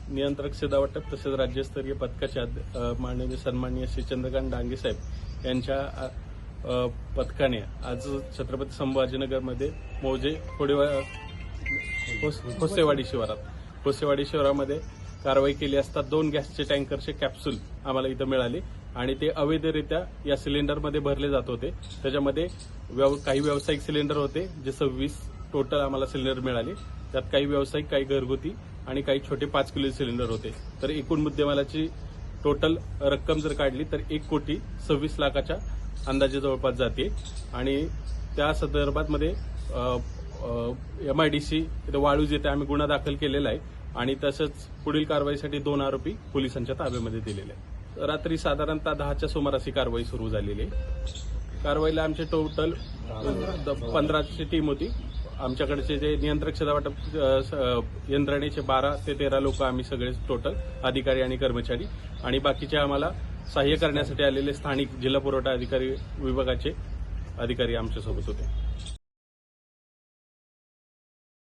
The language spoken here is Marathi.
नियंत्रक शिधा वाटप तसेच राज्यस्तरीय पथकाचे माननीय सन्माननीय श्री चंद्रकांत डांगे साहेब यांच्या पथकाने आज छत्रपती संभाजीनगरमध्ये मौजे खोसेवाडी शिवारामध्ये कारवाई केली असता 2 गॅसचे टँकरचे कॅप्सूल आम्हाला इथं मिळाले आणि ते अवैधरित्या या सिलेंडरमध्ये भरले जात होते। त्याच्यामध्ये काही व्यावसायिक सिलेंडर होते जे 26 टोटल आम्हाला सिलेंडर मिळाले। त्यात काही व्यावसायिक, काही घरगुती आणि काही छोटे 5 किलो सिलेंडर होते। तर एकूण मुद्देमालाची टोटल रक्कम जर काढली तर 1,26,00,000च्या अंदाजे जवळपास जाते आणि त्या संदर्भात मध्ये MIDC इथं वाळूज येथे आम्ही गुन्हा दाखल केलेला आहे आणि तसंच पुढील कारवाईसाठी 2 आरोपी पोलिसांच्या ताब्यामध्ये दिलेले आहेत। रात्री साधारणतः 10च्या सुमारास ही कारवाई सुरू झालेली आहे। कारवाईला आमचे टोटल 15ची टीम होती। आमच्याकडचे जे नियंत्रक शिधा वाटप यंत्रणेचे 12 ते 13 लोक आम्ही सगळे टोटल अधिकारी आणि कर्मचारी आणि बाकीचे आम्हाला सहाय्य करण्यासाठी आलेले स्थानिक जिल्हा पुरवठा अधिकारी विभागाचे अधिकारी आमच्यासोबत होते।